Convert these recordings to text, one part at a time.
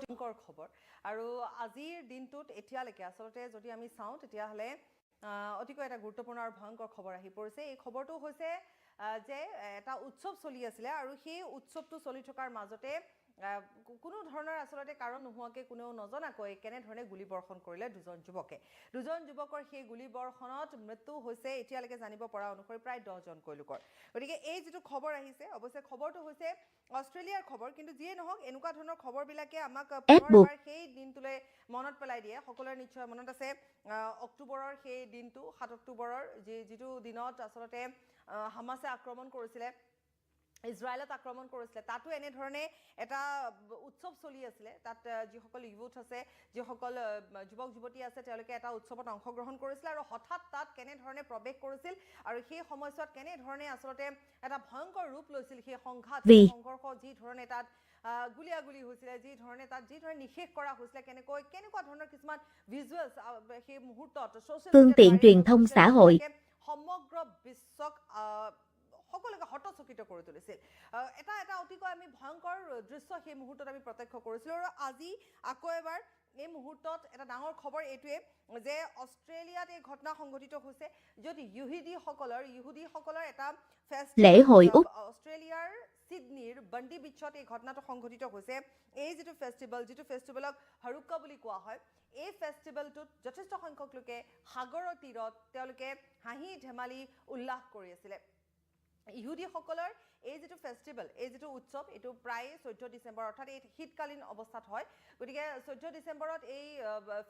ভয়ংকৰ খবৰ আৰু আজিৰ দিনটোত এতিয়ালৈকে আচলতে যদি আমি চাওঁ তেতিয়াহ'লে অতিকৈ এটা গুৰুত্বপূৰ্ণ আৰু ভয়ংকৰ খবৰ আহি পৰিছে। এই খবৰটো হৈছে যে এটা উৎসৱ চলি আছিলে আৰু সেই উৎসৱটো চলি থকাৰ মাজতে কোনো ধৰণৰ আচলতে কাৰণ নোহোৱাকৈ কোনেও নজনাকৈ কেনেধৰণে গুলীবৰ্ষণ কৰিলে দুজন যুৱকৰ সেই গুলীবৰ্ষণত মৃত্যু হৈছে এতিয়ালৈকে জানিব পৰা অনুসৰি প্ৰায় 10জনকৈ লোকৰ। গতিকে এই যিটো খবৰ আহিছে অৱশ্যে খবৰটো হৈছে অষ্ট্ৰেলিয়াৰ খবৰ, কিন্তু যিয়ে নহওক এনেকুৱা ধৰণৰ খবৰবিলাকে আমাক পুনৰ এবাৰ সেই দিনটোলৈ মনত পেলাই দিয়ে। সকলোৰে নিশ্চয় মনত আছে অক্টোবৰৰ সেই দিনটো, 7 অক্টোবৰৰ যিটো দিনত আচলতে হামাছে আক্ৰমণ কৰিছিলে, ইজৰাইলত আক্ৰমণ কৰিছিলে। তাতো এনেধৰণে এটা উৎসৱ চলি আছিলে। তাত যিসকল ইউথ আছে, যিসকল যুৱক যুৱতী আছে, তেওঁলোকে এটা উৎসৱত অংশগ্ৰহণ কৰিছিলে আৰু হঠাৎ তাত কেনেধৰণে প্ৰৱেশ কৰিছিল আৰু সেই সময়ছোৱাত কেনেধৰণে আচলতে এটা ভয়ংকৰ ৰূপ লৈছিল সেই সংঘাত, সংঘৰ্ষ, যি ধৰণে তাত গুলিয়াগুলি হৈছিলে, যি ধৰণে নিষেধ কৰা হৈছিলে, কেনেকুৱা ধৰণৰ কিছুমান ভিজুৱেলছ সেই মুহূৰ্তত সমগ্ৰ বিশ্বক সকলোকে হতচকিত কৰি তুলিছিল। এটা অতিকৈ আমি ভয়ংকৰ দৃশ্য সেই মুহূৰ্তত আমি প্ৰত্যক্ষ কৰিছিলোঁ। আৰু আজি আকৌ এবাৰ এই মুহূৰ্তত এটা ডাঙৰ খবৰ এইটোৱে যে অষ্ট্ৰেলিয়াত এই ঘটনা সংঘটিত হৈছে, য'ত ইহুদীসকলৰ এটা ফেষ্টিভেল অষ্ট্ৰেলিয়াৰ ছিডনীৰ বণ্ডি বিচত এই ঘটনাটো সংঘটিত হৈছে। এই যিটো ফেষ্টিভেলক হাৰুক্কা বুলি কোৱা হয়, এই ফেষ্টিভেলটোত যথেষ্ট সংখ্যক লোকে সাগৰৰ তীৰত তেওঁলোকে হাঁহি ধেমালি উল্লাস কৰি আছিলে। ইহুদীসকলৰ এই যিটো ফেষ্টিভেল, এই যিটো উৎসৱ, এইটো প্ৰায় 14 ডিচেম্বৰ অৰ্থাৎ এই শীতকালীন অৱস্থাত হয়। গতিকে 14 ডিচেম্বৰত এই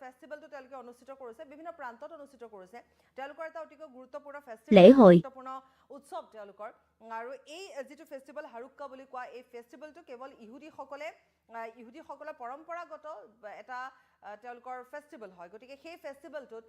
ফেষ্টিভেলটো তেওঁলোকে অনুষ্ঠিত কৰিছে, বিভিন্ন প্ৰান্তত অনুষ্ঠিত কৰিছে। তেওঁলোকৰ এটা অতিকৈ গুৰুত্বপূৰ্ণ ফেষ্টিভেল, গুৰুত্বপূৰ্ণ উৎসৱ তেওঁলোকৰ। আৰু এই যিটো ফেষ্টিভেল হাৰুক্কা বুলি কোৱা এই ফেষ্টিভেলটো কেৱল ইহুদীসকলৰ পৰম্পৰাগত এটা তেওঁলোকৰ ফেষ্টিভেল হয়। গতিকে সেই ফেষ্টিভেলটোত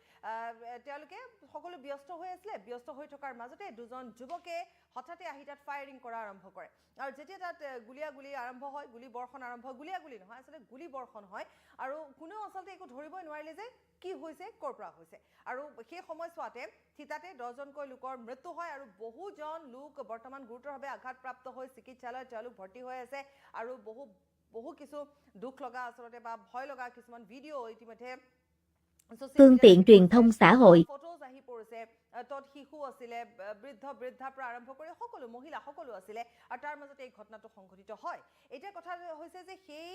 তেওঁলোকে সকলো ব্যস্ত হৈ আছিলে। ব্যস্ত হৈ থকাৰ মাজতে দুজন যুৱকে হঠাতে আহি তাত ফায়াৰিং কৰা আৰম্ভ কৰে আৰু যেতিয়া তাত গুলিয়াগুলি আৰম্ভ হয়, গুলীবৰ্ষণ আৰম্ভ হয়, গুলিয়াগুলি নহয় আচলতে গুলীবৰ্ষণ হয় আৰু কোনেও আচলতে একো ধৰিবই নোৱাৰিলে যে কি হৈছে, ক'ৰ পৰা হৈছে। আৰু সেই সময়ছোৱাতে থিতাতে 10জনকৈ লোকৰ মৃত্যু হয় আৰু বহুজন লোক বৰ্তমান গুৰুতৰভাৱে আঘাতপ্ৰাপ্ত হৈ চিকিৎসালয়ত তেওঁলোক ভৰ্তি হৈ আছে। আৰু বহু কিছু দুখ লগা আচলতে বা ভয় লগা কিছুমান ভিডিঅ' ইতিমধ্যে ফটোজ আহি পৰিছে। তত শিশু আছিলে, বৃদ্ধাৰ পৰা আৰম্ভ কৰি সকলো মহিলা সকলো আছিলে আৰু তাৰ মাজতে এই ঘটনাটো সংঘটিত হয়। এতিয়া কথা হৈছে যে সেই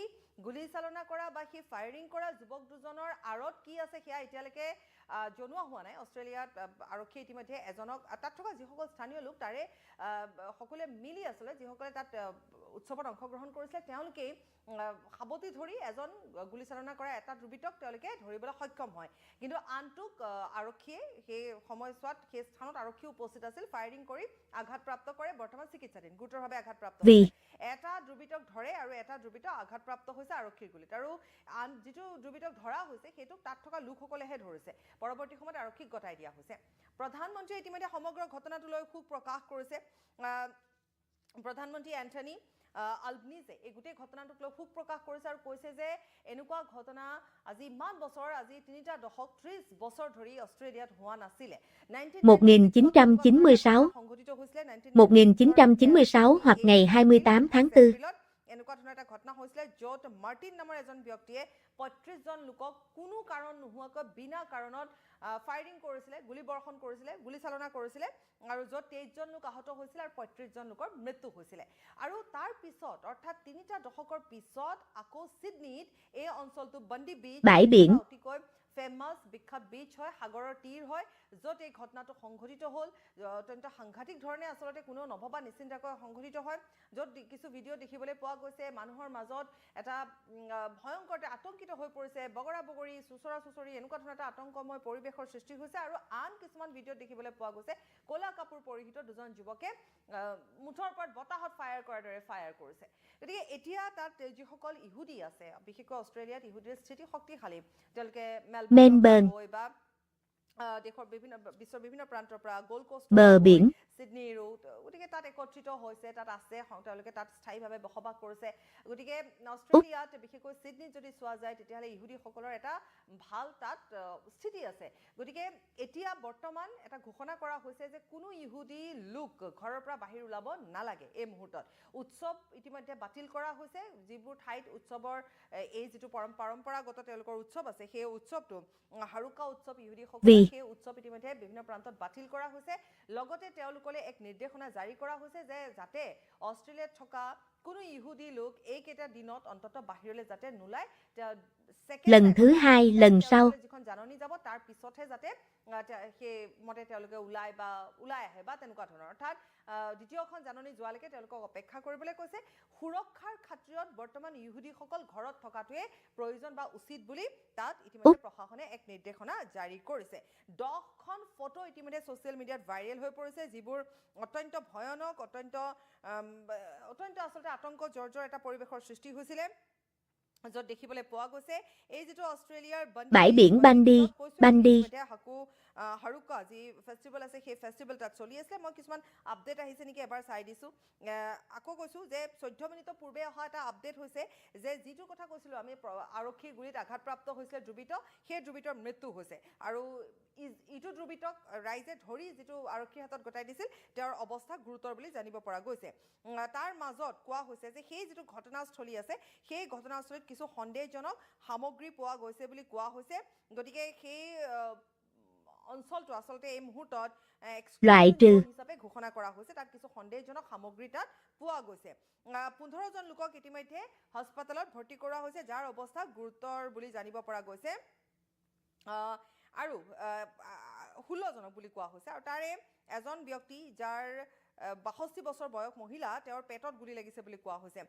গুলীচালনা কৰা বা সেই ফায়াৰিং কৰা যুৱক দুজনৰ আঁৰত কি আছে সেয়া এতিয়ালৈকে জনোৱা হোৱা নাই। অষ্ট্ৰেলিয়াত আৰক্ষীয়ে ইতিমধ্যে এজনক, তাত থকা যিসকল স্থানীয় লোক তাৰে সকলোৱে মিলি আছিলে, যিসকলে তাত উৎসৱত অংশগ্ৰহণ কৰিছিলে, তেওঁলোকেই সাৱটি ধৰি এজন গুলীচালনা কৰা এটা দুৰ্বৃত্তক তেওঁলোকে ধৰিবলৈ সক্ষম হয়। কিন্তু আনটোক আৰক্ষীয়ে সেই সময়ছোৱাত সেই স্থানত আৰক্ষী উপস্থিত আছিল, ফায়াৰিং কৰি আঘাতপ্ৰাপ্ত কৰে, বৰ্তমান চিকিৎসাধীন, গুৰুতৰভাৱে আঘাতপ্ৰাপ্ত হৈছে। এটা দুৰ্বৃত্তক ধৰে আৰু এটা দুৰ্বৃত্ত আঘাতপ্ৰাপ্ত হৈছে আৰক্ষীৰ গুলীত। আৰু আন যিটো দুৰ্বৃত্তক ধৰা হৈছে সেইটোক তাত থকা লোকসকলেহে ধৰিছে। পৰৱৰ্তী সময়ত আৰক্ষীক গতাই দিয়া হৈছে। প্ৰধানমন্ত্ৰীয়ে ইতিমধ্যে সমগ্ৰ ঘটনাটোলৈ শোক প্ৰকাশ কৰিছে। প্ৰধানমন্ত্ৰী এন্থনী আলবনিজে এই গোটেই ঘটনাটোক লৈ শোক প্ৰকাশ কৰিছে আৰু কৈছে যে এনেকুৱা ঘটনা আজি ইমান বছৰ, আজি 3টা দশক 30 বছৰ ধৰি অষ্ট্ৰেলিয়াত হোৱা নাছিলে। 1996 hoặc ngày 28 tháng 4 এনেকুৱা ধৰণৰ এটা ঘটনা হৈছিলে, য'ত মাৰ্টিন নামৰ এজন ব্যক্তিয়ে 35জন লোকক কোনো কাৰণ নোহোৱাকৈ বিনা কাৰণত ফায়াৰিং কৰিছিলে, গুলীবৰ্ষণ কৰিছিলে, গুলীচালনা কৰিছিলে আৰু য'ত 23জন লোক আহত হৈছিলে আৰু 35জন লোকৰ মৃত্যু হৈছিলে। আৰু তাৰ পিছত অৰ্থাৎ 3টা দশকৰ পিছত আকৌ ছিডনীত এই অঞ্চলটো বণ্ডি বিচ অতিকৈ ফেমাছ বিখ্যাত বিচ হয়, সাগৰৰ তীৰ হয়, য'ত এই ঘটনাটো সংঘটিত হ'ল। অত্যন্ত সাংঘাতিক ধৰণে আচলতে কোনেও নভবা নিশ্চিন্তাকৈ সংঘটিত হয়, য'ত কিছু ভিডিঅ' দেখিবলৈ পোৱা গৈছে মানুহৰ মাজত এটা ভয়ংকৰ আতংকিত হৈ পৰিছে, বগৰা বগৰী, চুচৰা চুচৰি, এনেকুৱা ধৰণৰ এটা আতংকময় পৰিৱেশৰ সৃষ্টি হৈছে। আৰু আন কিছুমান ভিডিঅ'ত দেখিবলৈ পোৱা গৈছে ক'লা কাপোৰ পৰিহিত দুজন যুৱকে মুঠৰ ওপৰত বতাহত ফায়াৰ কৰাৰ দৰে ফায়াৰ কৰিছে। গতিকে এতিয়া তাত যিসকল ইহুদী আছে, বিশেষকৈ অষ্ট্ৰেলিয়াত ইহুদীৰ স্থিতি শক্তিশালী। তেওঁলোকে মেলবৰ্ণ বা দেশৰ বিশ্বৰ বিভিন্ন প্ৰান্তৰ পৰা, গ'ল্ড কোষ্টৰ পৰা, ছিডনীৰো গতিকে তাত একত্ৰিত হৈছে তাত আছে তেওঁলোকে তাত স্থায়ীভাৱে বসবাস কৰিছে গতিকে অষ্ট্ৰেলিয়াত বিশেষকৈ ছিডনীত যদি চোৱা যায় তেতিয়াহ'লে ইহুদীসকলৰ এটা ভাল তাত স্থিতি আছে গতিকে এতিয়া বৰ্তমান এটা ঘোষণা কৰা হৈছে যে কোনো ইহুদী লোক ঘৰৰ পৰা বাহিৰ ওলাব নালাগে এই মুহূৰ্তত উৎসৱ ইতিমধ্যে বাতিল কৰা হৈছে যিবোৰ ঠাইত উৎসৱৰ এই যিটো পৰম্পৰাগত তেওঁলোকৰ উৎসৱ আছে সেই উৎসৱটো হাৰুকা উৎসৱ ইহুদীসকলৰ সেই উৎসৱ ইতিমধ্যে বিভিন্ন প্ৰান্তত বাতিল কৰা হৈছে লগতে তেওঁলোকলৈ এক নিৰ্দেশনা জাৰি কৰা হৈছে যে যাতে অষ্ট্ৰেলিয়াত থকা কোনো ইহুদী লোক এইকেইটা দিনত অন্তত বাহিৰলৈ যাতে নোলায় lần thứ hai lần sau যিখন জাননী যাব তাৰ পিছতহে যাতে সেই মতে তেওঁলোকে ওলাই আহে বা তেনেকুৱা ধৰণৰ অৰ্থাৎ দ্বিতীয়খন জাননী যোৱালৈকে তেওঁলোকক অপেক্ষা কৰিবলৈ কৈছে সুৰক্ষাৰ খাতিৰত বৰ্তমান ইহুদীসকল ঘৰত থকাটোৱে প্ৰয়োজন বা উচিত বুলি তাত ইতিমধ্যে প্ৰশাসনে এক নিৰ্দেশনা জাৰি কৰিছে 10খন ফটো ইতিমধ্যে ছ'চিয়েল মিডিয়াত ভাইৰেল হৈ পৰিছে যিবোৰ অত্যন্ত ভয়ানক অত্যন্ত আচলতে আতংক জৰ্জৰ এটা পৰিৱেশৰ সৃষ্টি হৈছিলে য'ত দেখিবলৈ পোৱা গৈছে এই যিটো অষ্ট্ৰেলিয়াৰ bãi biển Bundy হাৰুকা যি ফেষ্টিভেল আছে সেই ফেষ্টিভেল তাত চলি আছে মই কিছুমান আপডেট আহিছে নেকি এবাৰ চাই দিছোঁ আকৌ কৈছোঁ যে 14 মিনিটৰ পূৰ্বে অহা এটা আপডেট হৈছে যে যিটো কথা কৈছিলোঁ আমি আৰক্ষীৰ গুৰিত আঘাতপ্ৰাপ্ত হৈছিলে ধ্ৰুৱিত সেই ধ্ৰুৱিতৰ মৃত্যু হৈছে আৰু ইটো ধ্ৰুৱিতক ৰাইজে ধৰি যিটো আৰক্ষীৰ হাতত গতাই দিছিল তেওঁৰ অৱস্থা গুৰুতৰ বুলি জানিব পৰা গৈছে তাৰ মাজত কোৱা হৈছে যে সেই যিটো ঘটনাস্থলী আছে সেই ঘটনাস্থলীত কিছু সন্দেহজনক সামগ্ৰী পোৱা গৈছে বুলি কোৱা হৈছে গতিকে সেই অঞ্চলটো আচলতে এই মুহূৰ্তত হিচাপে ঘোষণা কৰা হৈছে তাত কিছু সন্দেহজনক সামগ্ৰী তাত পোৱা গৈছে 15 জন লোকক ইতিমধ্যে হস্পিটেলত ভৰ্তি কৰা হৈছে যাৰ অৱস্থা গুৰুতৰ বুলি জানিব পৰা গৈছে আৰু 16 জনক বুলি কোৱা হৈছে আৰু তাৰে এজন ব্যক্তি যাৰ 62 বছৰ বয়স মহিলা তেওঁৰ পেটত গুলি লাগিছে বুলি কোৱা হৈছে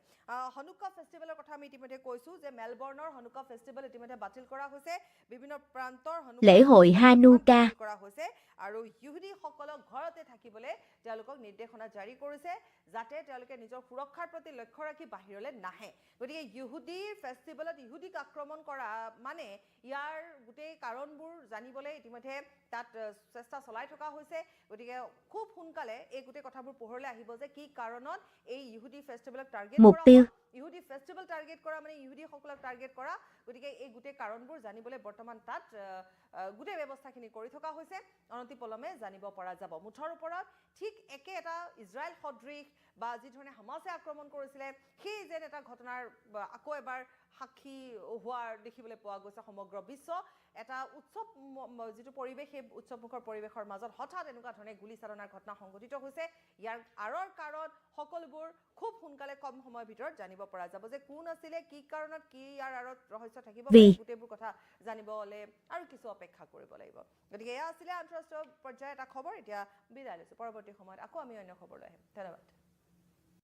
হনুকা ফেষ্টিভেলৰ কথা আমি ইতিমধ্যে কৈছোঁ যে মেলবৰ্ণৰ হনুকা ফেষ্টিভেল ইতিমধ্যে বাতিল কৰা হৈছে বিভিন্ন প্ৰান্তৰ lễ hội Hanukkah কৰা হৈছে আৰু ইহুদীসকলক ঘৰতে থাকিবলৈ তেওঁলোকক নিৰ্দেশনা জাৰি কৰিছে যাতে তেওঁলোকে নিজৰ সুৰক্ষাৰ প্ৰতি লক্ষ্য ৰাখি বাহিৰলৈ নাহে গতিকে ইহুদীৰ ফেষ্টিভেলত ইহুদীক আক্ৰমণ কৰা মানে ইয়াৰ গোটেই কাৰণবোৰ জানিবলৈ ইতিমধ্যে তাত চেষ্টা চলাই থকা হৈছে গতিকে খুব সোনকালে এই গোটেই কথাবোৰ পোহৰলৈ আহিব যে কি কাৰণত এই ইহুদী ফেষ্টিভেলক টাৰ্গেট কৰা হয় ইহুদী ফেষ্টিভেল টাৰ্গেট কৰা মানে ইহুদীসকলক টাৰ্গেট কৰা গতিকে এই গোটেই কাৰণবোৰ জানিবলৈ বৰ্তমান তাত গোটেই ব্যৱস্থাখিনি কৰি থকা হৈছে অনতিপলমে জানিব পৰা যাব মুঠৰ ওপৰত ঠিক একে এটা ইজৰাইল সদৃশ বা যি ধৰণে হামাছে আক্ৰমণ কৰিছিলে সেই যেন এটা ঘটনাৰ আকৌ এবাৰ সাক্ষী হোৱাৰ দেখিবলৈ পোৱা গৈছে সমগ্ৰ বিশ্ব এটা উৎসৱ যিটো পৰিৱেশ সেই উৎসৱমুখৰ পৰিৱেশৰ মাজত হঠাৎ এনেকুৱা ধৰণে গুলীচালনাৰ ঘটনা সংঘটিত হৈছে ইয়াৰ আঁৰৰ কাৰণ সকলোবোৰ খুব সোনকালে কম সময়ৰ ভিতৰত জানিব পৰা যাব যে কোন আছিলে কি কাৰণত কি ইয়াৰ আঁৰত ৰহস্য থাকিব গোটেইবোৰ কথা জানিবলৈ আৰু কিছু অপেক্ষা কৰিব লাগিব গতিকে এয়া আছিলে আন্তঃৰাষ্ট্ৰীয় পৰ্যায়ৰ এটা খবৰ এতিয়া বিদায় লৈছোঁ পৰৱৰ্তী সময়ত আকৌ আমি অন্য খবৰ লৈ আহিম ধন্যবাদ